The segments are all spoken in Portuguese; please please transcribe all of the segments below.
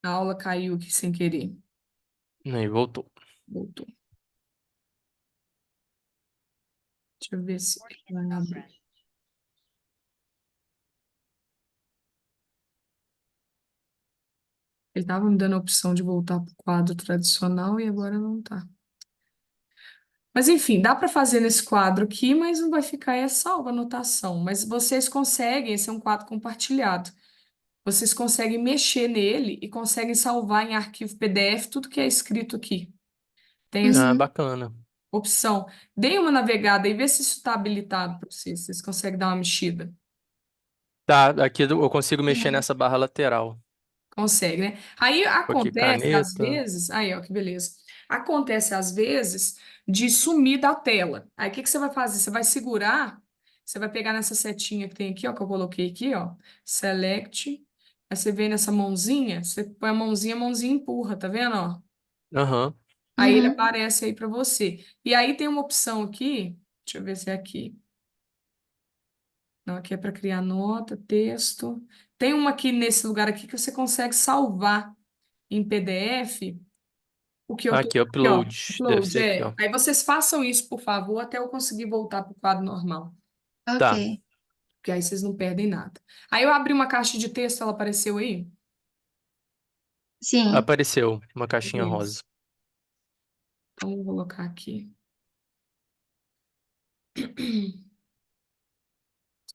A aula caiu aqui sem querer. Aí voltou. Voltou. Deixa eu ver se vai abrir. Ele estava me dando a opção de voltar para o quadro tradicional e agora não está. Mas enfim, dá para fazer nesse quadro aqui, mas não vai ficar é salva a anotação. Mas vocês conseguem, esse é um quadro compartilhado. Vocês conseguem mexer nele e conseguem salvar em arquivo PDF tudo que é escrito aqui. Tem essa Ah, Uhum. bacana. opção. Deem uma navegada e vê se isso está habilitado para vocês. Vocês conseguem dar uma mexida. Tá, aqui eu consigo mexer nessa barra lateral. Consegue, né? Aí Aqui, acontece, às caneta. vezes, aí, ó, que beleza. Acontece, às vezes, de sumir da tela. Aí, o que que você vai fazer? Você vai segurar, você vai pegar nessa setinha que tem aqui, ó, que eu coloquei aqui, ó, select. Aí você vem nessa mãozinha, você põe a mãozinha empurra, tá vendo, ó? Aham. Aí ele Uhum. aparece aí para você. E aí tem uma opção aqui, deixa eu ver se é aqui. Não, aqui é para criar nota, texto. Tem uma aqui nesse lugar aqui que você consegue salvar em PDF o que eu tô Aqui, aqui, ó. upload. Deve Upload, ser aqui, é. ó. Aí vocês façam isso, por favor, até eu conseguir voltar para o quadro normal. Tá, Ok. Porque aí vocês não perdem nada. Aí eu abri uma caixa de texto, ela apareceu aí? Sim. apareceu uma caixinha Beleza. rosa. Então, eu vou colocar aqui.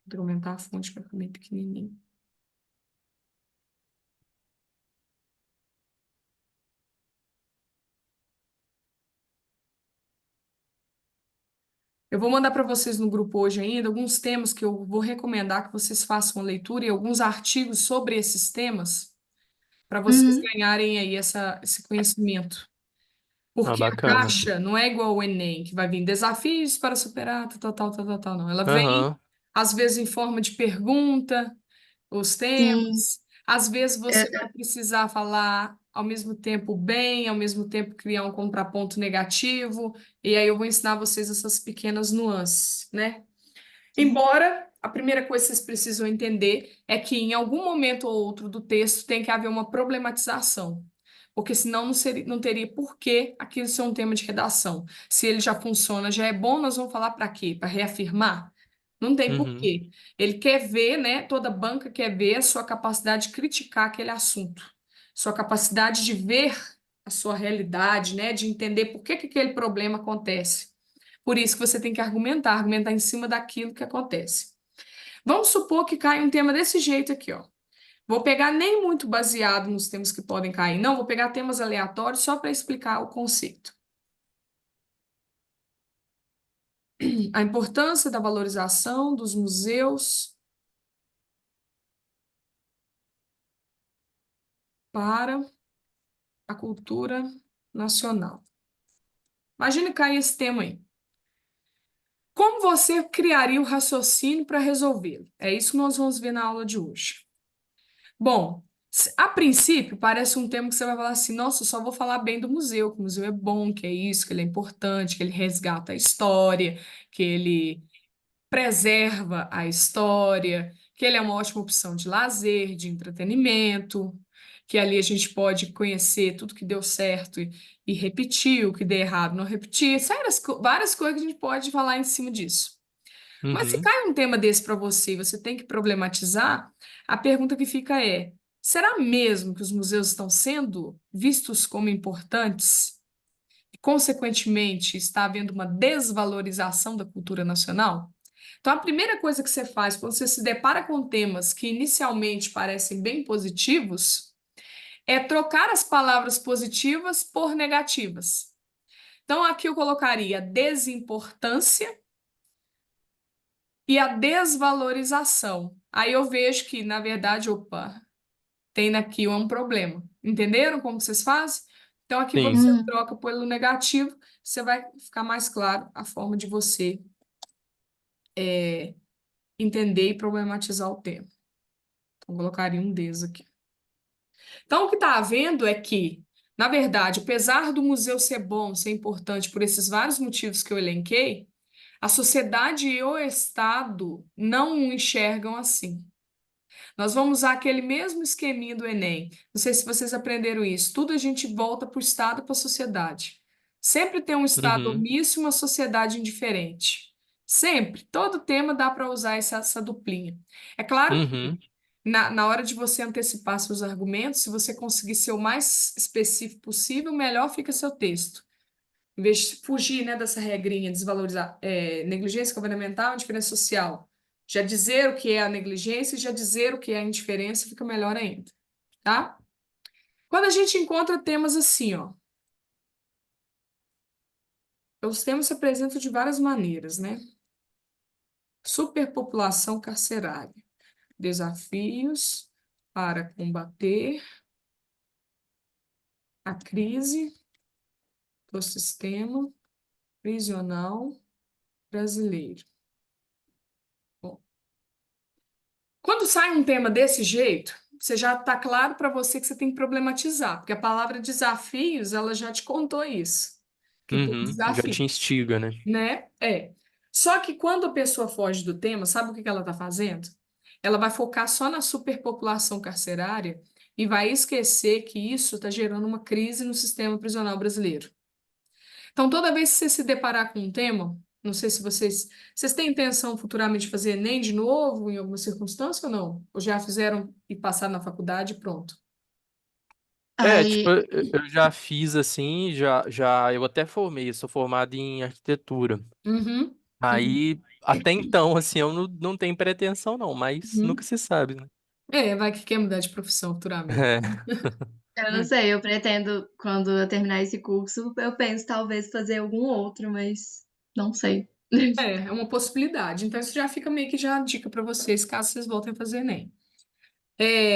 Vou aumentar a fonte para ficar bem pequenininho. Eu vou mandar para vocês no grupo hoje ainda alguns temas que eu vou recomendar que vocês façam a leitura e alguns artigos sobre esses temas para vocês Uhum. ganharem aí esse conhecimento. Ah, Porque a bacana. caixa não é igual ao Enem, que vai vir desafios para superar, tal, tal, tal, tal, tal, não. Ela vem, Aham. às vezes, em forma de pergunta, os Sim. temas. Às vezes você É, vai precisar falar ao mesmo tempo bem, ao mesmo tempo criar um contraponto negativo. E aí eu vou ensinar vocês essas pequenas nuances, né? sim. Embora a primeira coisa que vocês precisam entender é que em algum momento ou outro do texto tem que haver uma problematização, porque senão não teria por que aquilo ser um tema de redação. Se ele já funciona, já é bom, nós vamos falar para quê? Para reafirmar? Não tem Uhum. porquê. Ele quer ver, né? Toda banca quer ver a sua capacidade de criticar aquele assunto, sua capacidade de ver a sua realidade, né? De entender por que que aquele problema acontece. Por isso que você tem que argumentar em cima daquilo que acontece. Vamos supor que cai um tema desse jeito aqui, ó. Vou pegar nem muito baseado nos temas que podem cair, não, vou pegar temas aleatórios só para explicar o conceito. A importância da valorização dos museus para a cultura nacional. Imagine cair esse tema aí. Como você criaria o raciocínio para resolvê-lo? É isso que nós vamos ver na aula de hoje. Bom, a princípio parece um tema que você vai falar assim, nossa, eu só vou falar bem do museu, que o museu é bom, que é isso, que ele é importante, que ele resgata a história, que ele preserva a história, que ele é uma ótima opção de lazer, de entretenimento, que ali a gente pode conhecer tudo que deu certo e repetir, o que deu errado, não repetir, várias coisas que a gente pode falar em cima disso. Mas se Uhum. cai um tema desse para você e você tem que problematizar, a pergunta que fica é: será mesmo que os museus estão sendo vistos como importantes? E, consequentemente, está havendo uma desvalorização da cultura nacional? Então, a primeira coisa que você faz quando você se depara com temas que inicialmente parecem bem positivos é trocar as palavras positivas por negativas. Então, aqui eu colocaria desimportância e a desvalorização. Aí eu vejo que, na verdade, opa, tem aqui um problema. Entenderam como vocês fazem? Então, aqui Sim. você Uhum. troca pelo negativo, você vai ficar mais claro a forma de você entender e problematizar o tema. Então, eu colocaria um desses aqui. Então, o que está havendo é que, na verdade, apesar do museu ser bom, ser importante por esses vários motivos que eu elenquei, a sociedade e o Estado não o enxergam assim. Nós vamos usar aquele mesmo esqueminha do Enem. Não sei se vocês aprenderam isso. Tudo a gente volta para o Estado e para a sociedade. Sempre tem um Estado Uhum. omisso e uma sociedade indiferente. Sempre. Todo tema dá para usar essa duplinha. É claro que Uhum. na hora de você antecipar seus argumentos, se você conseguir ser o mais específico possível, melhor fica seu texto. Em vez de fugir, né, dessa regrinha, desvalorizar, negligência governamental, indiferença social. Já dizer o que é a negligência e já dizer o que é a indiferença fica melhor ainda, tá? Quando a gente encontra temas assim, ó, os temas se apresentam de várias maneiras, né? Superpopulação carcerária, desafios para combater a crise do sistema prisional brasileiro. Bom, quando sai um tema desse jeito, você já está claro para você que você tem que problematizar, porque a palavra desafios, ela já te contou isso, que tem Uhum. Já desafio, te instiga, né? né? É. Só que quando a pessoa foge do tema, sabe o que que ela está fazendo? Ela vai focar só na superpopulação carcerária e vai esquecer que isso está gerando uma crise no sistema prisional brasileiro. Então, toda vez que você se deparar com um tema, não sei se vocês têm intenção futuramente de fazer Enem de novo, em alguma circunstância ou não? Ou já fizeram e passaram na faculdade e pronto? É, tipo, Aí, eu já fiz assim, eu até formei, eu sou formado em arquitetura. Uhum, uhum, Aí, até então, assim, eu não tenho pretensão não, mas nunca uhum. se sabe, né? É, vai que quer mudar de profissão futuramente. É. eu não sei, eu pretendo, quando eu terminar esse curso, eu penso talvez fazer algum outro, mas não sei. É uma possibilidade. Então, isso já fica meio que já a dica para vocês, caso vocês voltem a fazer Enem.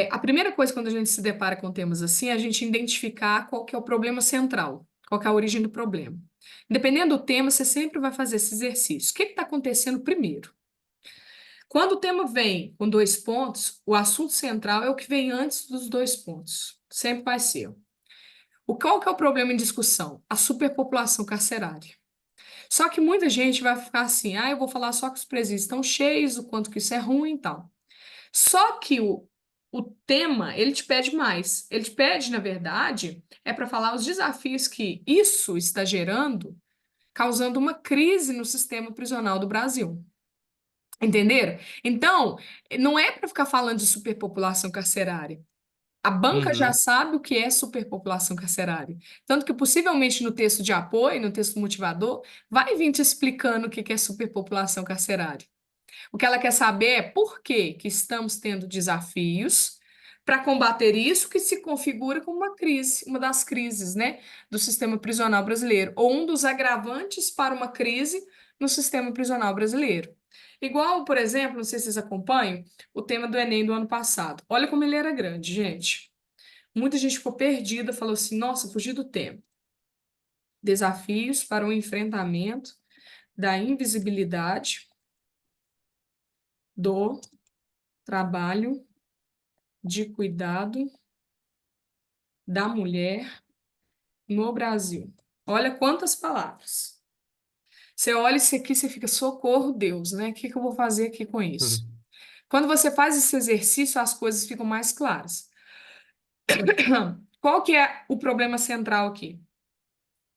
A primeira coisa quando a gente se depara com temas assim, é a gente identificar qual que é o problema central, qual que é a origem do problema. Dependendo do tema, você sempre vai fazer esse exercício. O que está acontecendo primeiro? Quando o tema vem com dois pontos, o assunto central é o que vem antes dos dois pontos. Sempre vai ser. Qual que é o problema em discussão? A superpopulação carcerária. Só que muita gente vai ficar assim, eu vou falar só que os presídios estão cheios, o quanto que isso é ruim e tal. Só que o tema, ele te pede mais. Ele te pede, na verdade, é para falar os desafios que isso está gerando, causando uma crise no sistema prisional do Brasil. Entenderam? Então, não é para ficar falando de superpopulação carcerária. A banca já Uhum. sabe o que é superpopulação carcerária. Tanto que, possivelmente, no texto de apoio, no texto motivador, vai vir te explicando o que é superpopulação carcerária. O que ela quer saber é por que estamos tendo desafios para combater isso que se configura como uma crise, uma das crises, né, do sistema prisional brasileiro, ou um dos agravantes para uma crise no sistema prisional brasileiro. Igual, por exemplo, não sei se vocês acompanham, o tema do Enem do ano passado. Olha como ele era grande, gente. Muita gente ficou perdida, falou assim: nossa, fugi do tema. Desafios para o enfrentamento da invisibilidade do trabalho de cuidado da mulher no Brasil. Olha quantas palavras. Você olha isso aqui, você fica, socorro, Deus, né? O que que eu vou fazer aqui com isso? Uhum. Quando você faz esse exercício, as coisas ficam mais claras. Qual que é o problema central aqui?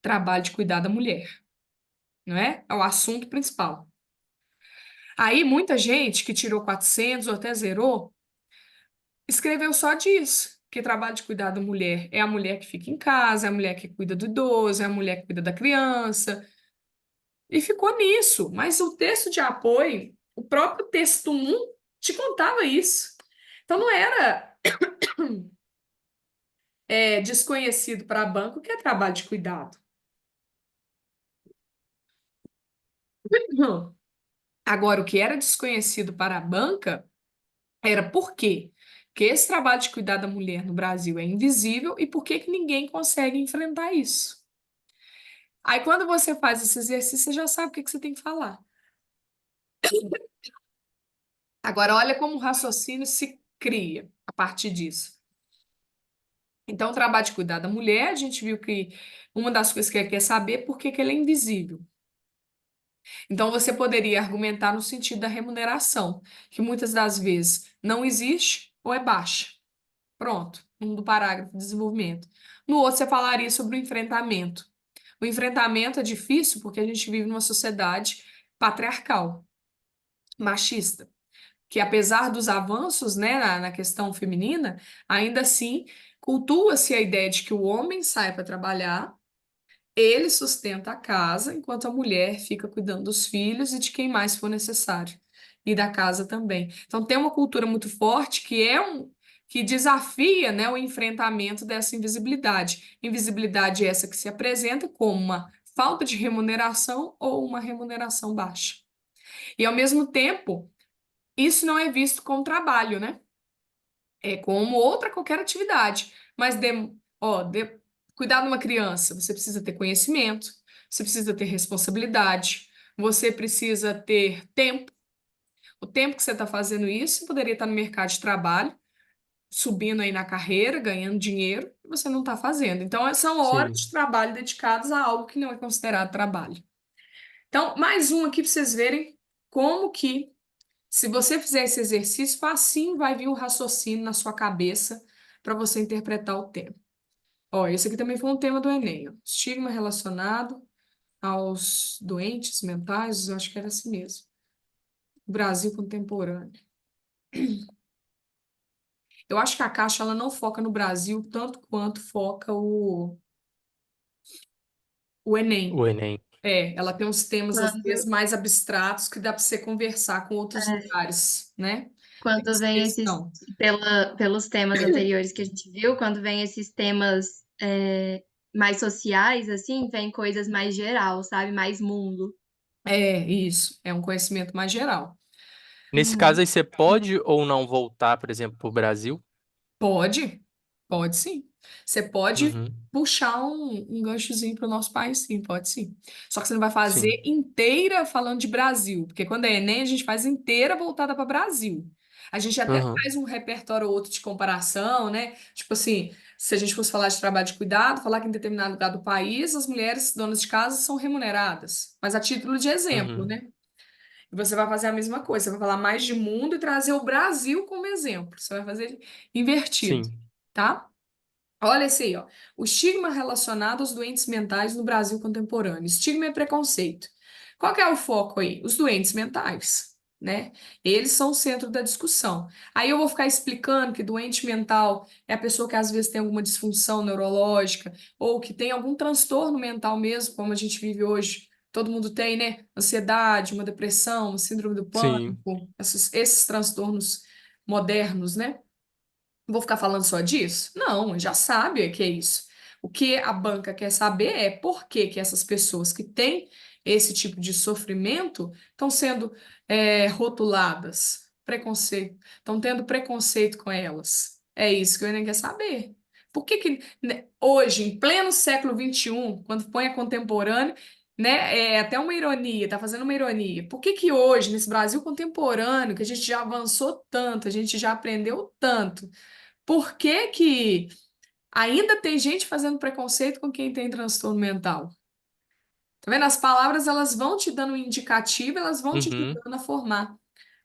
Trabalho de cuidar da mulher, não é? É o assunto principal. Aí, muita gente que tirou 400 ou até zerou, escreveu só disso. Que trabalho de cuidar da mulher é a mulher que fica em casa, é a mulher que cuida do idoso, é a mulher que cuida da criança. E ficou nisso. Mas o texto de apoio, o próprio texto um, te contava isso. Então não era desconhecido para banco que é trabalho de cuidado. Não. Agora, o que era desconhecido para a banca era por quê? Porque esse trabalho de cuidar da mulher no Brasil é invisível e por que que ninguém consegue enfrentar isso? Aí, quando você faz esse exercício, você já sabe o que que você tem que falar. Agora, olha como o raciocínio se cria a partir disso. Então, o trabalho de cuidar da mulher, a gente viu que uma das coisas que ele quer saber é por que que ele é invisível. Então, você poderia argumentar no sentido da remuneração, que muitas das vezes não existe, ou é baixa. Pronto, um do parágrafo de desenvolvimento. No outro, você falaria sobre o enfrentamento. O enfrentamento é difícil porque a gente vive numa sociedade patriarcal, machista, que apesar dos avanços, né, na questão feminina, ainda assim cultua-se a ideia de que o homem sai para trabalhar, ele sustenta a casa, enquanto a mulher fica cuidando dos filhos e de quem mais for necessário, e da casa também. Então tem uma cultura muito forte que desafia, né, o enfrentamento dessa invisibilidade. Invisibilidade essa que se apresenta como uma falta de remuneração ou uma remuneração baixa. E ao mesmo tempo, isso não é visto como trabalho, né? É como outra qualquer atividade. Mas cuidar de uma criança, você precisa ter conhecimento, você precisa ter responsabilidade, você precisa ter tempo. O tempo que você está fazendo isso, você poderia estar no mercado de trabalho, subindo aí na carreira, ganhando dinheiro, e você não está fazendo. Então, são horas Sim. de trabalho dedicadas a algo que não é considerado trabalho. Então, mais um aqui para vocês verem como que, se você fizer esse exercício, facinho vai vir o raciocínio na sua cabeça para você interpretar o tema. Ó, esse aqui também foi um tema do Enem, ó. Estigma relacionado aos doentes mentais, eu acho que era assim mesmo. Brasil contemporâneo. Eu acho que a Caixa ela não foca no Brasil tanto quanto foca o Enem. O Enem. Ela tem uns temas, às vezes, Quando, mais abstratos que dá para você conversar com outros é, lugares, né? Tem quando essa vem esses, questão. pelos temas anteriores que a gente viu, quando vem esses temas mais sociais, assim, vem coisas mais geral, sabe? Mais mundo. É, isso. É um conhecimento mais geral. Nesse caso aí, você pode ou não voltar, por exemplo, para o Brasil? Pode, pode sim. Você pode Uhum. puxar um ganchozinho para o nosso país, sim, pode sim. Só que você não vai fazer Sim. inteira falando de Brasil, porque quando é Enem, a gente faz inteira voltada para Brasil. A gente até Uhum. faz um repertório ou outro de comparação, né? Tipo assim, se a gente fosse falar de trabalho de cuidado, falar que em determinado lugar do país as mulheres donas de casa são remuneradas, mas a título de exemplo, Uhum. né? E você vai fazer a mesma coisa, você vai falar mais de mundo e trazer o Brasil como exemplo. Você vai fazer invertido, Sim. tá? Olha esse aí, ó. O estigma relacionado aos doentes mentais no Brasil contemporâneo. Estigma e preconceito. Qual que é o foco aí? Os doentes mentais, né? Eles são o centro da discussão. Aí eu vou ficar explicando que doente mental é a pessoa que às vezes tem alguma disfunção neurológica ou que tem algum transtorno mental mesmo, como a gente vive hoje. Todo mundo tem, né? Ansiedade, uma depressão, uma síndrome do Sim. pânico, esses transtornos modernos, né? Vou ficar falando só disso? Não, já sabe o que é isso. O que a banca quer saber é por que que essas pessoas que têm esse tipo de sofrimento estão sendo rotuladas, preconceito, estão tendo preconceito com elas. É isso que o Enem quer saber. Por que que né, hoje, em pleno século XXI, quando põe a contemporâneo, né, é até uma ironia, tá fazendo uma ironia. Por que que hoje, nesse Brasil contemporâneo, que a gente já avançou tanto, a gente já aprendeu tanto, por que que ainda tem gente fazendo preconceito com quem tem transtorno mental? Tá vendo? As palavras, elas vão te dando um indicativo, elas vão te Uhum. ajudando a formar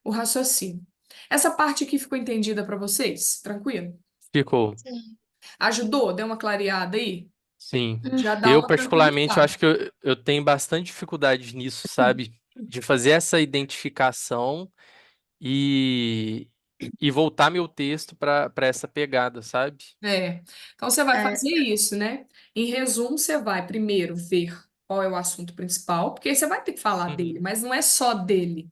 o raciocínio. Essa parte aqui ficou entendida para vocês? Tranquilo? Ficou. Sim. Ajudou? Deu uma clareada aí? Sim. Já dá Eu, uma particularmente, eu tranquilizada. acho que eu tenho bastante dificuldade nisso, sabe? De fazer essa identificação e, e voltar meu texto para essa pegada, sabe? É. Então você vai É, fazer isso, né? Em resumo, você vai primeiro ver qual é o assunto principal, porque aí você vai ter que falar dele, Uhum. mas não é só dele.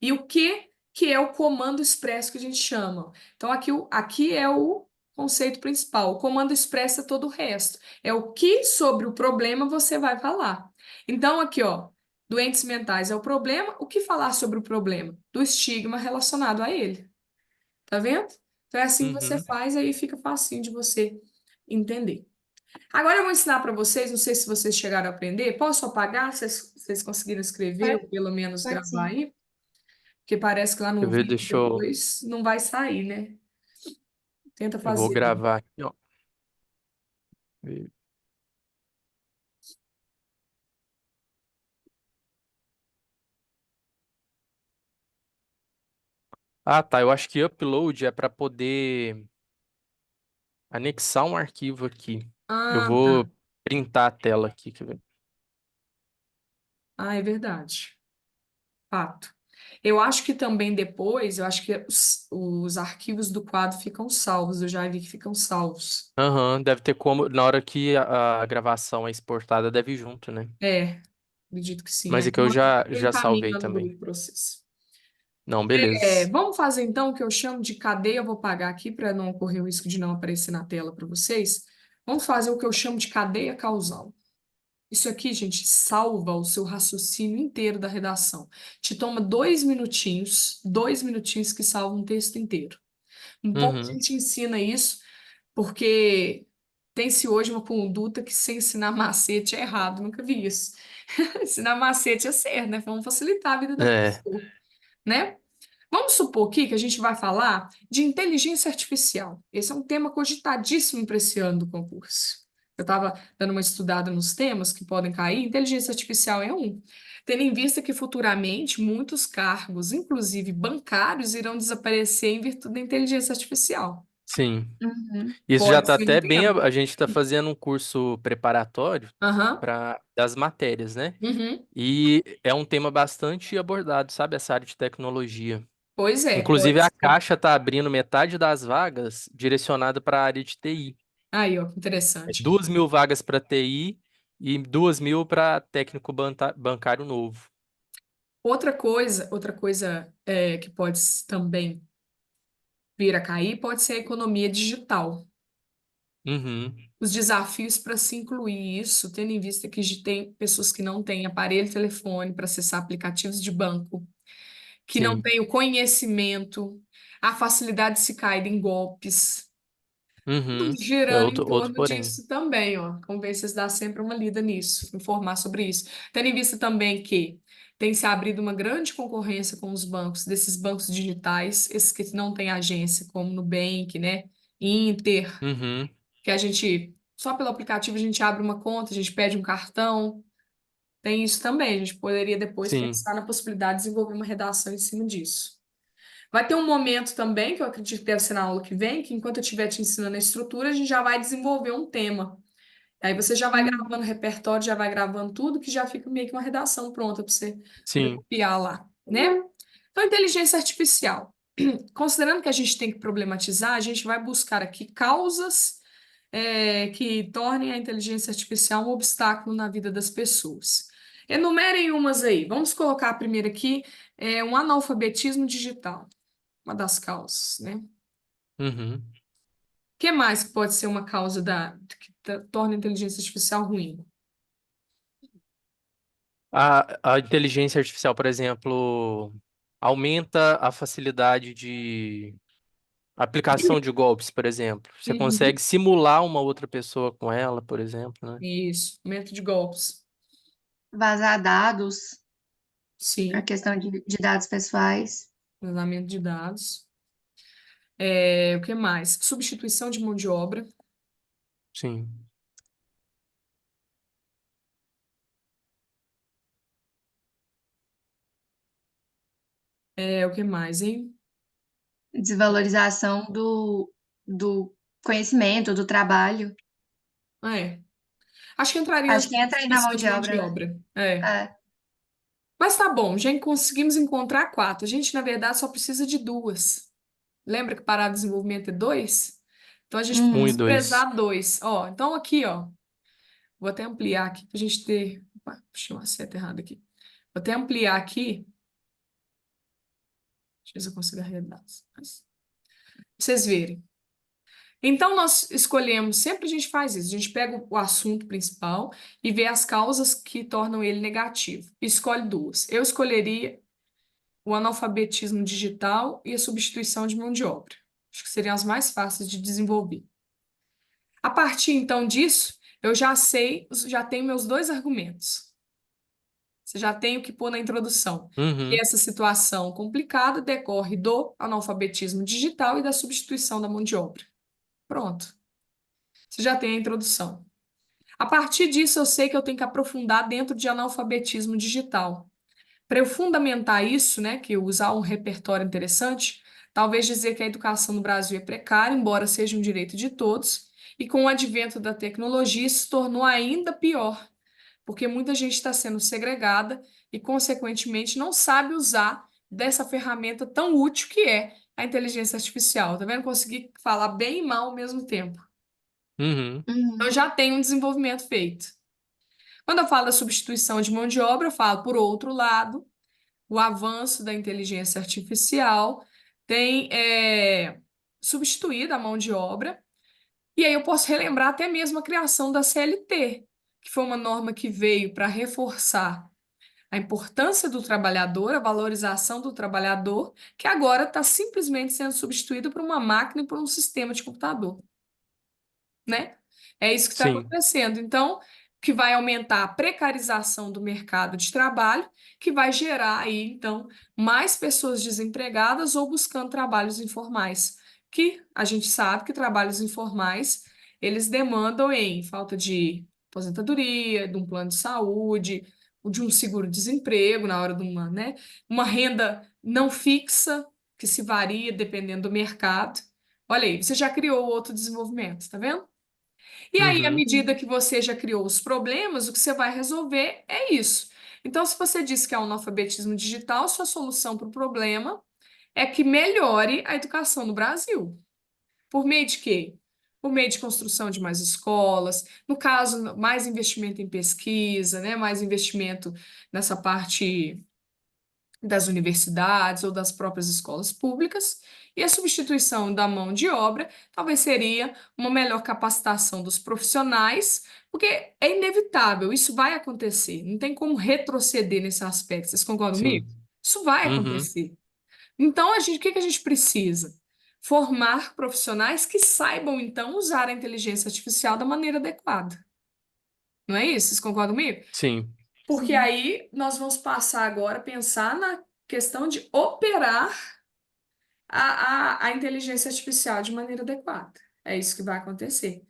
E o que é o comando expresso que a gente chama? Então, aqui é o conceito principal. O comando expresso é todo o resto. É o que sobre o problema você vai falar. Então, aqui, ó, doentes mentais é o problema. O que falar sobre o problema? Do estigma relacionado a ele. Tá vendo? Então, é assim que você Uhum. faz, aí fica facinho de você entender. Agora eu vou ensinar para vocês, não sei se vocês chegaram a aprender. Posso apagar? Vocês conseguiram escrever ou pode, pelo menos pode gravar sim. aí? Porque parece que lá Quer no ver? vídeo Deixa eu. depois não vai sair, né? Tenta Eu vou fazer aí. gravar aqui, ó. Ah, tá. Eu acho que upload é para poder anexar um arquivo aqui. Eu Ah, tá. vou printar a tela aqui, quer ver? Ah, é verdade. Fato. Eu acho que também depois, eu acho que os arquivos do quadro ficam salvos. Eu já vi que ficam salvos. Aham, deve ter como, na hora que a gravação é exportada, deve ir junto, né? É, acredito que sim. Mas Aí é que eu eu já encaminho salvei lá no também. grupo para vocês. Não, É, beleza. vamos fazer então o que eu chamo de cadeia. Eu vou pagar aqui para não ocorrer o risco de não aparecer na tela para vocês. Vamos fazer o que eu chamo de cadeia causal. Isso aqui, gente, salva o seu raciocínio inteiro da redação. Te toma 2 minutinhos que salva um texto inteiro. Um pouco a Uhum. gente ensina isso, porque tem-se hoje uma conduta que sem ensinar macete é errado. Nunca vi isso. Ensinar macete é certo, né? Vamos facilitar a vida da É, pessoa, né? Vamos supor aqui que a gente vai falar de inteligência artificial. Esse é um tema cogitadíssimo para esse ano do concurso. Eu estava dando uma estudada nos temas que podem cair, inteligência artificial é um. Tendo em vista que futuramente muitos cargos, inclusive bancários, irão desaparecer em virtude da inteligência artificial. sim. Uhum. Isso já Pode está ser um até bem. tema. A gente está fazendo um curso preparatório Aham. para das matérias, né? Uhum. E é um tema bastante abordado, sabe? Essa área de tecnologia. Pois é, Inclusive, pode a ser. Caixa está abrindo metade das vagas direcionada para a área de TI. Aí, ó, que É interessante. 2.000 vagas para TI e 2.000 para técnico bancário novo. Outra coisa que pode também vir a cair pode ser a economia digital. Uhum, Os desafios para se incluir isso, tendo em vista que tem pessoas que não têm aparelho telefone para acessar aplicativos de banco, que não sim. têm o conhecimento, a facilidade de se cair em golpes, tudo Uhum. É girando em outro torno porém. disso também, ó. Vamos ver se vocês dão sempre uma lida nisso, informar sobre isso. Tendo em vista também que tem se abrido uma grande concorrência com os bancos, desses bancos digitais, esses que não têm agência, como Nubank, né? Inter, Uhum, que a gente, só pelo aplicativo, a gente abre uma conta, a gente pede um cartão. Tem isso também. A gente poderia depois sim, pensar na possibilidade de desenvolver uma redação em cima disso. Vai ter um momento também, que eu acredito que deve ser na aula que vem, que enquanto eu estiver te ensinando a estrutura, a gente já vai desenvolver um tema. Aí você já vai Uhum. gravando o repertório, já vai gravando tudo, que já fica meio que uma redação pronta para você poder sim. copiar lá, né? Então, inteligência artificial. Considerando que a gente tem que problematizar, a gente vai buscar aqui causas que tornem a inteligência artificial um obstáculo na vida das pessoas. Enumerem umas aí. Vamos colocar a primeira aqui, um analfabetismo digital, uma das causas, né? O Uhum. que mais que pode ser uma causa que torna a inteligência artificial ruim? A inteligência artificial, por exemplo, aumenta a facilidade de aplicação de golpes, por exemplo. Você Uhum. consegue simular uma outra pessoa com ela, por exemplo, né? Isso, aumento de golpes. Vazar dados, a Sim, questão de dados pessoais. vazamento de dados. O que mais? Substituição de mão de obra. Sim. O que mais, hein? Desvalorização do conhecimento, do trabalho. É. Acho que entraria na Acho que entra aí na mão substituição de de mão obra, de né? obra. É. Mas tá bom, já conseguimos encontrar quatro. A gente, na verdade, só precisa de duas. Lembra que parar de desenvolvimento é dois? Então a gente Um e precisa Uhum. dois. prezar dois. Ó, então aqui, ó. Vou até ampliar aqui para a gente ter. Opa, puxei uma seta errada aqui. Vou até ampliar aqui. Deixa eu ver se eu consigo arredondar. Pra vocês verem. Então, nós escolhemos, sempre a gente faz isso, a gente pega o assunto principal e vê as causas que tornam ele negativo. Escolhe duas. Eu escolheria o analfabetismo digital e a substituição de mão de obra. Acho que seriam as mais fáceis de desenvolver. A partir então disso, eu já sei, já tenho meus dois argumentos. Você já tem o que pôr na introdução. E Uhum. essa situação complicada decorre do analfabetismo digital e da substituição da mão de obra. Pronto. Você já tem a introdução. A partir disso, eu sei que eu tenho que aprofundar dentro de analfabetismo digital. Para eu fundamentar isso, né, que eu usar um repertório interessante, Talvez dizer que a educação no Brasil é precária, embora seja um direito de todos, e com o advento da tecnologia isso se tornou ainda pior, porque muita gente está sendo segregada e, consequentemente, não sabe usar dessa ferramenta tão útil que é a inteligência artificial. Tá vendo? Consegui falar bem e mal ao mesmo tempo. Uhum. Então, Uhum. já tem um desenvolvimento feito. Quando eu falo da substituição de mão de obra, eu falo, por outro lado, o avanço da inteligência artificial tem substituído a mão de obra. E aí eu posso relembrar até mesmo a criação da CLT, que foi uma norma que veio para reforçar a importância do trabalhador, a valorização do trabalhador, que agora está simplesmente sendo substituído por uma máquina e por um sistema de computador, né? É isso que está Sim. acontecendo. Então, que vai aumentar a precarização do mercado de trabalho, que vai gerar aí, então, mais pessoas desempregadas ou buscando trabalhos informais, que a gente sabe que trabalhos informais, eles demandam em falta de aposentadoria, de um plano de saúde, de um seguro-desemprego na hora de uma, né, uma renda não fixa, que se varia dependendo do mercado. Olha aí, você já criou outro desenvolvimento, tá vendo? E aí, à Uhum. medida que você já criou os problemas, o que você vai resolver é isso. Então, se você disse que é um analfabetismo digital, sua solução para o problema é que melhore a educação no Brasil. Por meio de quê? Por meio de construção de mais escolas, no caso, mais investimento em pesquisa, né? Mais investimento nessa parte das universidades ou das próprias escolas públicas, e a substituição da mão de obra talvez seria uma melhor capacitação dos profissionais, porque é inevitável, isso vai acontecer, não tem como retroceder nesse aspecto. Vocês concordam comigo? Sim. Isso vai Uhum. acontecer. Então, o que que a gente precisa? Formar profissionais que saibam, então, usar a inteligência artificial da maneira adequada. Não é isso? Vocês concordam comigo? Sim. Porque Sim. aí nós vamos passar agora a pensar na questão de operar a inteligência artificial de maneira adequada. É isso que vai acontecer.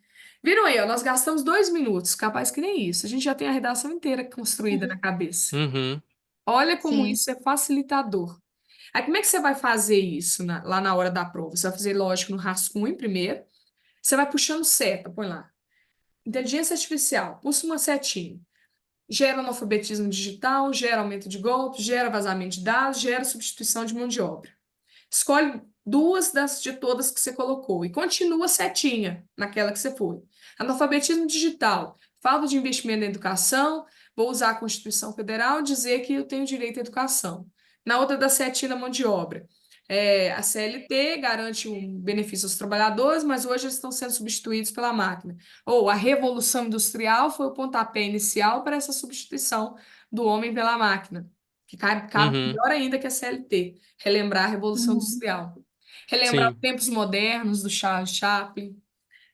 Viram aí, ó, nós gastamos 2 minutos, capaz que nem isso. A gente já tem a redação inteira construída na cabeça. Uhum. Olha como Sim. isso é facilitador. Aí como é que você vai fazer isso lá na hora da prova? Você vai fazer, lógico, no rascunho primeiro. Você vai puxando seta, põe lá. Inteligência artificial, puxa uma setinha. Gera analfabetismo digital, gera aumento de golpes, gera vazamento de dados, gera substituição de mão de obra. Escolhe duas de todas que você colocou e continua setinha naquela que você foi. Analfabetismo digital, falta de investimento na educação, vou usar a Constituição Federal e dizer que eu tenho direito à educação. Na outra da setinha da mão de obra. A CLT garante um benefício aos trabalhadores, mas hoje eles estão sendo substituídos pela máquina. Ou a Revolução Industrial foi o pontapé inicial para essa substituição do homem pela máquina, que cabe Uhum. pior ainda que a CLT, relembrar a Revolução Uhum. Industrial, relembrar os Sim. tempos modernos do Charles Chaplin,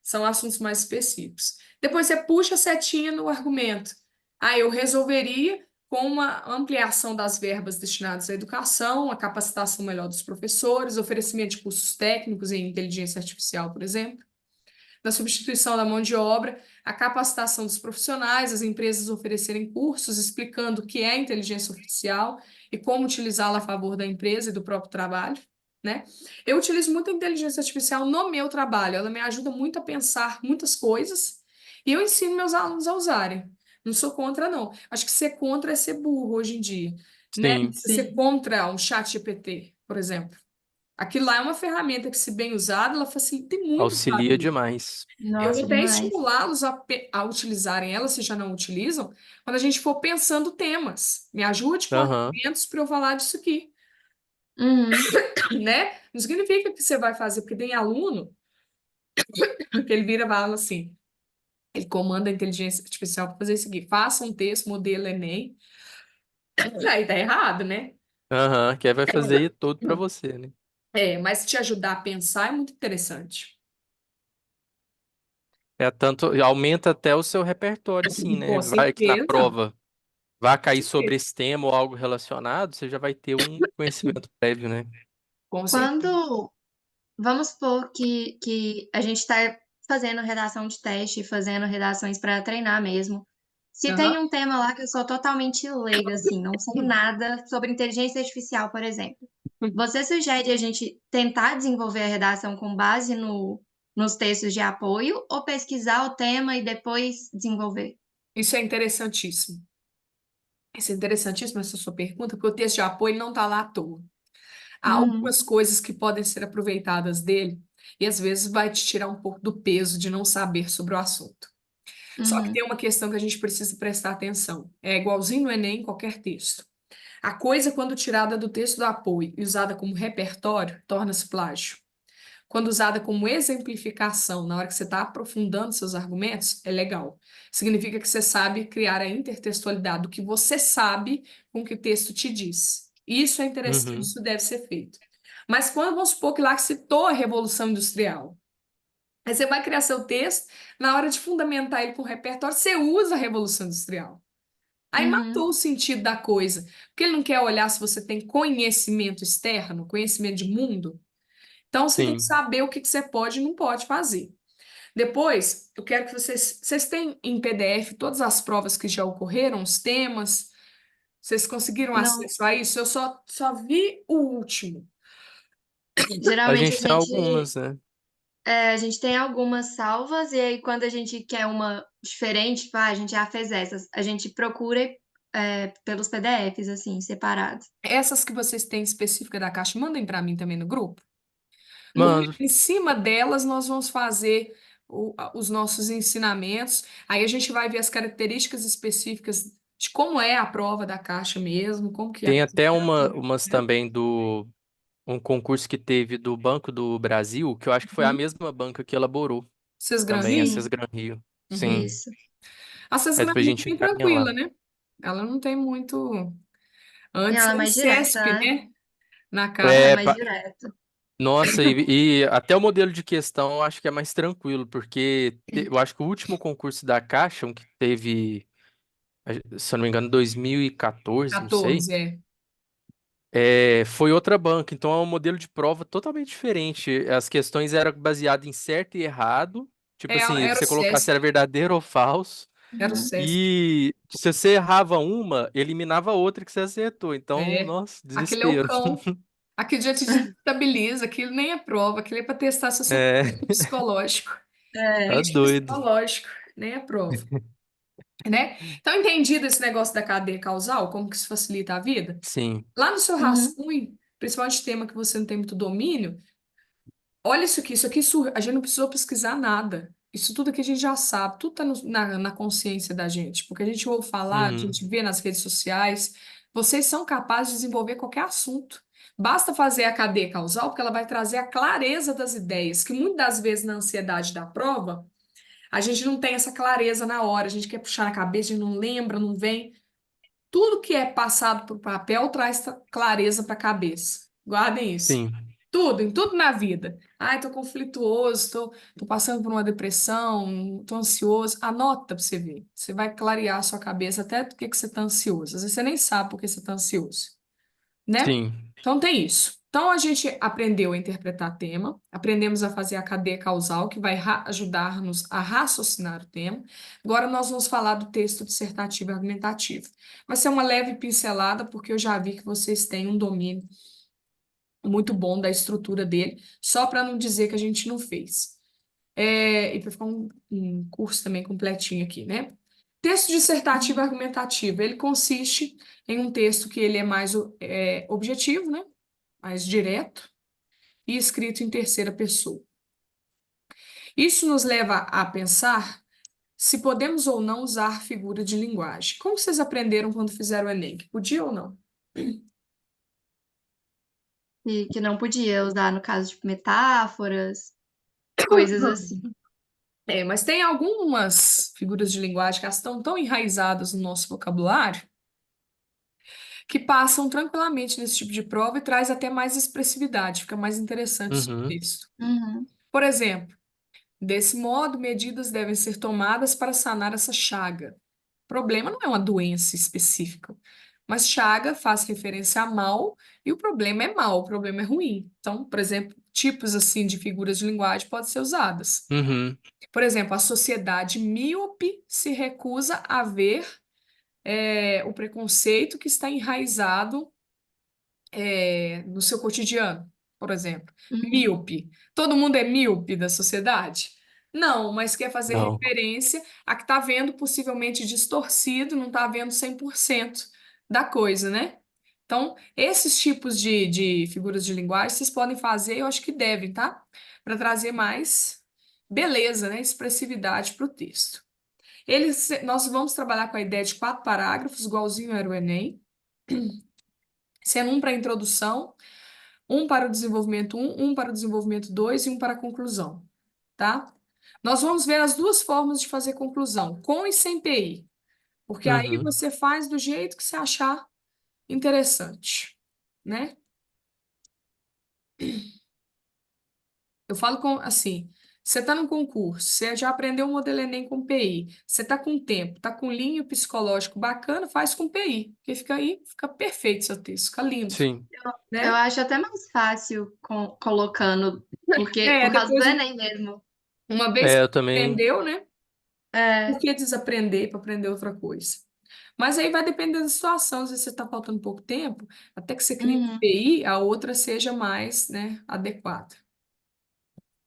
são assuntos mais específicos. Depois você puxa a setinha no argumento. Eu resolveria com uma ampliação das verbas destinadas à educação, a capacitação melhor dos professores, oferecimento de cursos técnicos em inteligência artificial, por exemplo, na substituição da mão de obra, a capacitação dos profissionais, as empresas oferecerem cursos explicando o que é inteligência artificial e como utilizá-la a favor da empresa e do próprio trabalho, né? Eu utilizo muito a inteligência artificial no meu trabalho, ela me ajuda muito a pensar muitas coisas e eu ensino meus alunos a usarem. Não sou contra, não. Acho que ser contra é ser burro hoje em dia, né? Sim. Ser Sim. contra um chat GPT, por exemplo. Aquilo lá é uma ferramenta que, se bem usada, ela facilita muito a Auxilia vida. demais. Eu vou Nossa, até demais. estimulá-los a utilizarem ela, se já não utilizam, quando a gente for pensando temas. Me ajude com Aham. argumentos para eu falar disso aqui, Uhum. né? Não significa que você vai fazer, porque tem aluno que ele vira e fala assim, ele comanda a inteligência artificial para fazer isso aqui, faça um texto, modelo Enem, aí tá errado, né? Aham. Que aí vai fazer tudo pra você, né? Mas te ajudar a pensar é muito interessante. É tanto, aumenta até o seu repertório, assim, né? Com Vai que na certeza, prova vai com cair sobre certeza, esse tema ou algo relacionado, você já vai ter um conhecimento prévio, né? com certeza. Quando vamos supor que a gente está fazendo redação de teste, fazendo redações para treinar mesmo. Se tem Aham. um tema lá que eu sou totalmente leiga, assim, não sei nada sobre inteligência artificial, por exemplo. Você sugere a gente tentar desenvolver a redação com base nos textos de apoio ou pesquisar o tema e depois desenvolver? Isso é interessantíssimo. Isso é interessantíssimo, essa sua pergunta, porque o texto de apoio não está lá à toa. Há Uhum, algumas coisas que podem ser aproveitadas dele e às vezes vai te tirar um pouco do peso de não saber sobre o assunto. Só que uhum, tem uma questão que a gente precisa prestar atenção. É igualzinho no Enem, em qualquer texto. A coisa, quando tirada do texto do apoio e usada como repertório, torna-se plágio. Quando usada como exemplificação, na hora que você está aprofundando seus argumentos, é legal. Significa que você sabe criar a intertextualidade do que você sabe com o que o texto te diz. Isso é interessante, Uhum. isso deve ser feito. Mas quando vamos supor que lá citou a Revolução Industrial, aí você vai criar seu texto, na hora de fundamentar ele para o repertório, você usa a Revolução Industrial. Aí uhum. matou o sentido da coisa. Porque ele não quer olhar se você tem conhecimento externo, conhecimento de mundo. Então você tem que Sim. saber o que que você pode e não pode fazer. Depois, eu quero que vocês têm em PDF todas as provas que já ocorreram, os temas. Vocês conseguiram Não, acesso a isso? Eu só vi o último. A geralmente gente tem algumas, né? a gente tem algumas salvas e aí quando a gente quer uma diferente, tipo, a gente já fez essas, a gente procura pelos PDFs, assim, separados. Essas que vocês têm específica da Caixa, mandem para mim também no grupo. Mando. Em cima delas, nós vamos fazer os nossos ensinamentos. Aí a gente vai ver as características específicas de como é a prova da Caixa mesmo, como que é. Tem até umas também do um concurso que teve do Banco do Brasil, que eu acho que foi a Uhum. mesma banca que elaborou Vocês também a Sim, Sesgran Rio. Uhum. Sim. isso. A Aí depois a Sesgranito é gente bem encaminha tranquila, lá. né? Ela não tem muito. E Antes ela é era o mais direta, CESP, né? né? Na Ela é Caixa. É, mais direta. nossa, e até o modelo de questão eu acho que é mais tranquilo, porque eu acho que o último concurso da Caixa, um que teve, se eu não me engano, 2014, não sei, 14, é. foi outra banca, então é um modelo de prova totalmente diferente. As questões eram baseadas em certo e errado, tipo assim, Era o você colocasse CESP. era verdadeiro ou falso, Era o Uhum. CESP. e se você errava uma, eliminava a outra que você acertou. Então, É. nossa, Aquele é o desespero. cão. Aquilo já te desestabiliza, aquilo nem é prova, aquilo é para testar seu É, psicológico. É, tá Mente doido. psicológico, nem é prova, né? Então, entendido esse negócio da cadeia causal, como que isso facilita a vida? Sim. Lá no seu uhum. rascunho, principalmente tema que você não tem muito domínio, olha isso aqui a gente não precisou pesquisar nada. Isso tudo aqui a gente já sabe, tudo está na consciência da gente, porque a gente ouve falar, a Uhum. gente vê nas redes sociais, vocês são capazes de desenvolver qualquer assunto. Basta fazer a cadeia causal, porque ela vai trazer a clareza das ideias, que muitas das vezes na ansiedade da prova, a gente não tem essa clareza na hora, a gente quer puxar na cabeça, a gente não lembra, não vem. Tudo que é passado por papel traz clareza para a cabeça. Guardem isso. Sim. Tudo, em tudo na vida. Ai, tô conflituoso, tô passando por uma depressão, tô ansioso. Anota para você ver. Você vai clarear a sua cabeça até do que você tá ansioso. Às vezes você nem sabe por que você tá ansioso, né? Sim. Então tem isso. Então a gente aprendeu a interpretar tema, aprendemos a fazer a cadeia causal, que vai ajudar-nos a raciocinar o tema. Agora nós vamos falar do texto dissertativo e argumentativo. Vai ser uma leve pincelada, porque eu já vi que vocês têm um domínio muito bom da estrutura dele, só para não dizer que a gente não fez. E para ficar um curso também completinho aqui, né? Texto dissertativo e Uhum. argumentativo, ele consiste em um texto que ele é mais objetivo, né? Mais direto e escrito em terceira pessoa. Isso nos leva a pensar se podemos ou não usar figura de linguagem. Como vocês aprenderam quando fizeram o Enem? Que podia ou não? E que não podia usar, no caso, tipo, metáforas, coisas assim. Mas tem algumas figuras de linguagem que elas estão tão enraizadas no nosso vocabulário que passam tranquilamente nesse tipo de prova e traz até mais expressividade, fica mais interessante o Uhum. texto. Uhum. Por exemplo, desse modo, medidas devem ser tomadas para sanar essa chaga. O problema não é uma doença específica, mas chaga faz referência a mal e o problema é mal, o problema é ruim. Então, por exemplo, tipos assim de figuras de linguagem podem ser usadas. Uhum. Por exemplo, a sociedade míope se recusa a ver o preconceito que está enraizado no seu cotidiano, por exemplo. Uhum. Míope. Todo mundo é míope da sociedade? Não, mas quer fazer Não. referência a que está vendo possivelmente distorcido, não está vendo 100% da coisa, né? Então, esses tipos de figuras de linguagem vocês podem fazer, eu acho que devem, tá? Para trazer mais beleza, né? Expressividade para o texto. Nós vamos trabalhar com a ideia de 4 parágrafos, igualzinho era o Enem, sendo um para a introdução, um para o desenvolvimento um para o desenvolvimento 2 e um para a conclusão, tá? Nós vamos ver as duas formas de fazer conclusão, com e sem PI, porque aí Uhum. você faz do jeito que você achar interessante, né? Eu falo assim, você está num concurso, você já aprendeu o modelo Enem com PI, você está com tempo, está com linha psicológico bacana, faz com PI, porque fica aí, fica perfeito seu texto, fica lindo, Sim. Eu né? acho até mais fácil colocando, porque por causa do Depois, Enem mesmo. uma vez É, que eu também. aprendeu, né? Por É, que desaprender para aprender outra coisa? Mas aí vai depender da situação. Às vezes você está faltando pouco tempo, até que você crie um uhum. PI, a outra seja mais, né, adequada.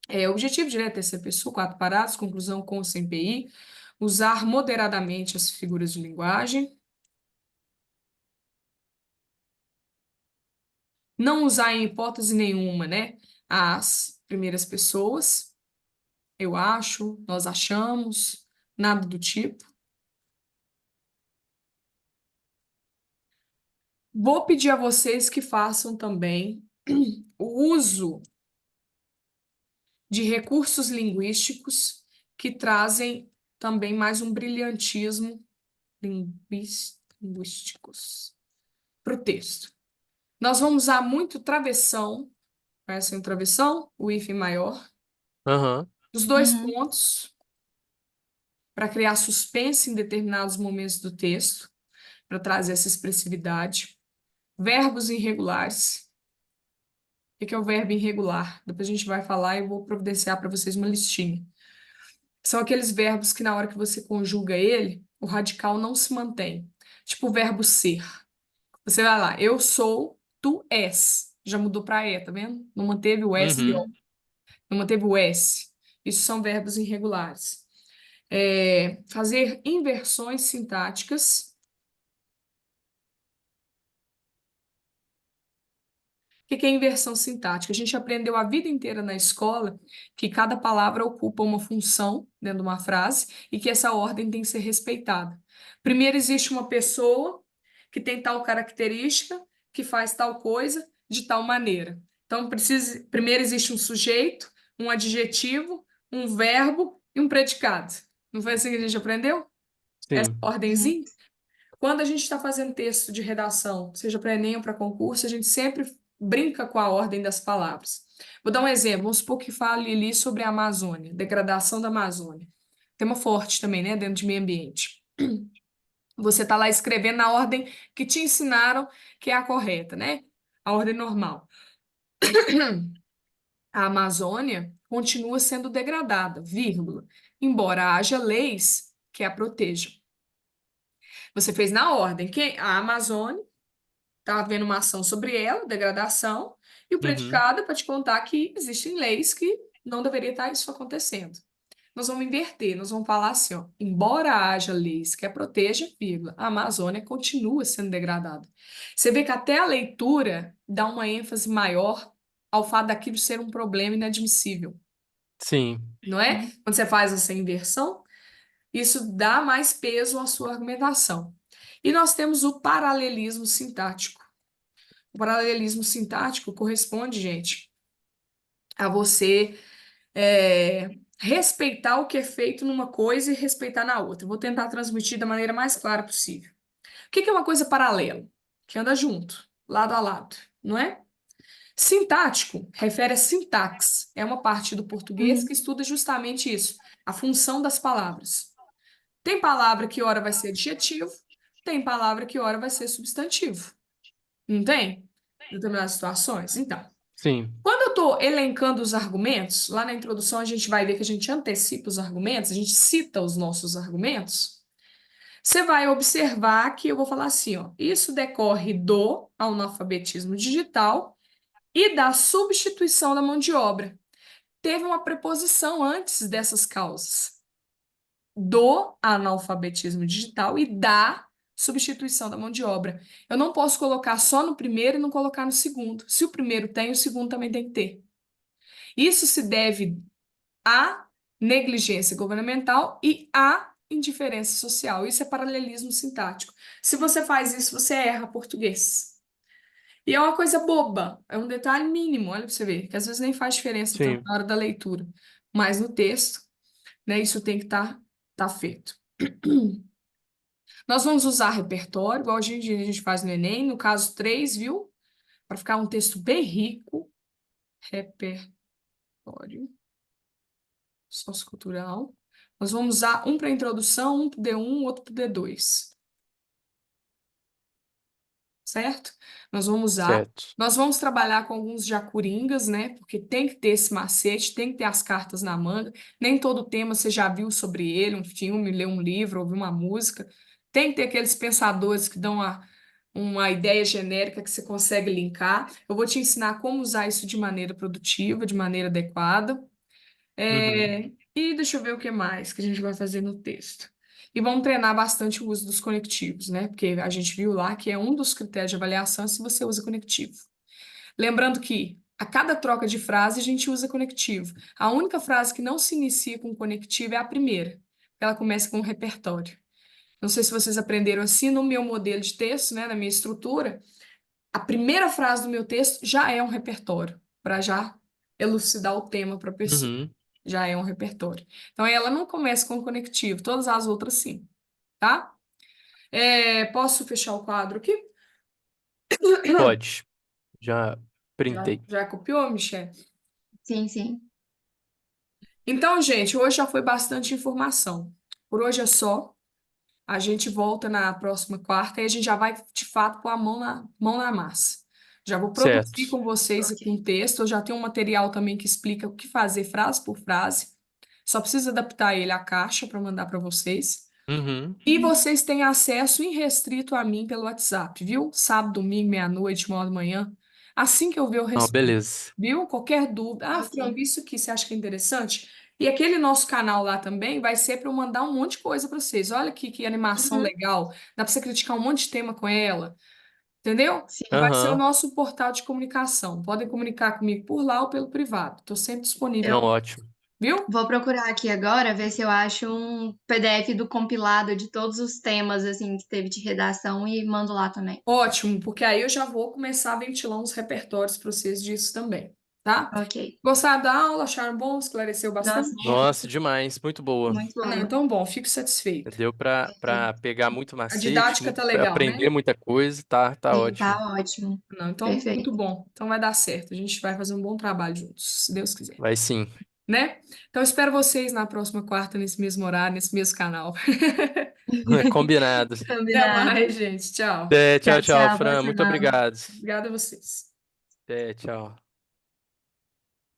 O objetivo direto é ser pessoa, 4 parágrafos, conclusão com ou sem PI, usar moderadamente as figuras de linguagem, não usar em hipótese nenhuma, né, as primeiras pessoas, eu acho, nós achamos, nada do tipo. Vou pedir a vocês que façam também o uso de recursos linguísticos que trazem também mais um brilhantismo linguísticos para o texto. Nós vamos usar muito travessão, conhecem o travessão? O hífen maior, Aham. os dois Uhum. pontos, para criar suspense em determinados momentos do texto, para trazer essa expressividade. Verbos irregulares. O que é o verbo irregular? Depois a gente vai falar e eu vou providenciar para vocês uma listinha. São aqueles verbos que, na hora que você conjuga ele, o radical não se mantém. Tipo o verbo ser. Você vai lá, eu sou, tu és. Já mudou para é, tá vendo? Não manteve o S, ó. Uhum. Uhum. Não manteve o S. Isso são verbos irregulares. Fazer inversões sintáticas. O que é inversão sintática? A gente aprendeu a vida inteira na escola que cada palavra ocupa uma função dentro de uma frase e que essa ordem tem que ser respeitada. Primeiro existe uma pessoa que tem tal característica, que faz tal coisa de tal maneira. Então, primeiro existe um sujeito, um adjetivo, um verbo e um predicado. Não foi assim que a gente aprendeu? Essa Sim. Uhum. ordenzinha? Quando a gente está fazendo texto de redação, seja para Enem ou para concurso, a gente sempre brinca com a ordem das palavras. Vou dar um exemplo, vamos supor que fale ali sobre a Amazônia, degradação da Amazônia. Tema forte também, né, dentro de meio ambiente. Você está lá escrevendo na ordem que te ensinaram que é a correta, né? A ordem normal. A Amazônia continua sendo degradada, vírgula, embora haja leis que a protejam. Você fez na ordem. A Amazônia está havendo uma ação sobre ela, degradação, e o Uhum. predicado é para te contar que existem leis que não deveria estar isso acontecendo. Nós vamos inverter, nós vamos falar assim, ó, embora haja leis que a protejam, vírgula, a Amazônia continua sendo degradada. Você vê que até a leitura dá uma ênfase maior ao fato daquilo ser um problema inadmissível, Sim. não é? Quando você faz essa inversão, isso dá mais peso à sua argumentação. E nós temos o paralelismo sintático. O paralelismo sintático corresponde, gente, a você respeitar o que é feito numa coisa e respeitar na outra. Eu vou tentar transmitir da maneira mais clara possível. O que é uma coisa paralela? Que anda junto, lado a lado, não é? Sintático refere a sintaxe. É uma parte do português que Uhum. estuda justamente isso, a função das palavras. Tem palavra que ora vai ser adjetivo, tem palavra que ora vai ser substantivo. Não tem? Em determinadas situações? Então, Sim. quando eu estou elencando os argumentos, lá na introdução a gente vai ver que a gente antecipa os argumentos, a gente cita os nossos argumentos. Você vai observar que eu vou falar assim, ó, isso decorre do analfabetismo digital e da substituição da mão de obra. Teve uma preposição antes dessas causas, do analfabetismo digital e da substituição da mão de obra. Eu não posso colocar só no primeiro e não colocar no segundo. Se o primeiro tem, o segundo também tem que ter. Isso se deve à negligência governamental e à indiferença social. Isso é paralelismo sintático. Se você faz isso, você erra português. E é uma coisa boba, é um detalhe mínimo, olha para você ver, que às vezes nem faz diferença tanto Sim, na hora da leitura, mas no texto, né, isso tem que tá feito. Nós vamos usar repertório, igual a gente faz no Enem, no caso 3, viu? Para ficar um texto bem rico, repertório sociocultural. Nós vamos usar um para introdução, um para o D1, outro para o D2. Certo? Nós vamos usar. certo. Nós vamos trabalhar com alguns jacuringas, né? Porque tem que ter esse macete, tem que ter as cartas na manga. Nem todo tema você já viu sobre ele, um filme, leu um livro, ouviu uma música. Tem que ter aqueles pensadores que dão uma ideia genérica que você consegue linkar. Eu vou te ensinar como usar isso de maneira produtiva, de maneira adequada. Uhum. E deixa eu ver o que mais que a gente vai fazer no texto. E vamos treinar bastante o uso dos conectivos, né? Porque a gente viu lá que é um dos critérios de avaliação é se você usa conectivo. Lembrando que a cada troca de frase a gente usa conectivo. A única frase que não se inicia com conectivo é a primeira. Ela começa com um repertório. Não sei se vocês aprenderam assim no meu modelo de texto, né? Na minha estrutura. A primeira frase do meu texto já é um repertório, para já elucidar o tema para a pessoa. Uhum. Já é um repertório. Então, ela não começa com conectivo, todas as outras sim, tá? Posso fechar o quadro aqui? Pode. Já Já, printei. já copiou, Michelle? Sim, sim. Então, gente, hoje já foi bastante informação. Por hoje é só. A gente volta na próxima quarta e a gente já vai, de fato, pôr a mão na massa. Já vou Certo. produzir com vocês aqui Ok. um texto. Eu já tenho um material também que explica o que fazer frase por frase. Só preciso adaptar ele à caixa para mandar para vocês. Uhum. E vocês têm acesso irrestrito a mim pelo WhatsApp, viu? Sábado, domingo, meia-noite, 1h da manhã. Assim que eu ver, eu Não, respondo. beleza. Viu? Qualquer dúvida. Ah, Ok. Fran, isso aqui você acha que é interessante? E aquele nosso canal lá também vai ser para eu mandar um monte de coisa para vocês. Olha aqui que animação Uhum. legal. Dá para você criticar um monte de tema com ela. Entendeu? Sim. Vai ser o Aham. nosso portal de comunicação. Podem comunicar comigo por lá ou pelo privado. Estou sempre disponível, Não, Eu ótimo. viu? vou procurar aqui agora, ver se eu acho um PDF do compilado de todos os temas, assim, que teve de redação e mando lá também. Ótimo, porque aí eu já vou começar a ventilar uns repertórios para vocês disso também, tá? Ok. Gostaram da aula? Acharam bom? Esclareceu Nossa, bastante? Nossa, demais. Muito boa. muito Ah, não, bom. então bom, fico satisfeito. Deu para pegar muito A macete, didática tá legal, aprender né? muita coisa. Tá Sim, ótimo. tá ótimo. Não, então muito Perfeito. bom. Então vai dar certo. A gente vai fazer um bom trabalho juntos, se Deus quiser, Vai sim. né? Então espero vocês na próxima quarta, nesse mesmo horário, nesse mesmo canal. Combinado. Até Combinado. mais, gente. Tchau. É, tchau, Tchau, tchau, tchau. Boa Fran. Muito semana. obrigado. Obrigada a vocês. É, tchau.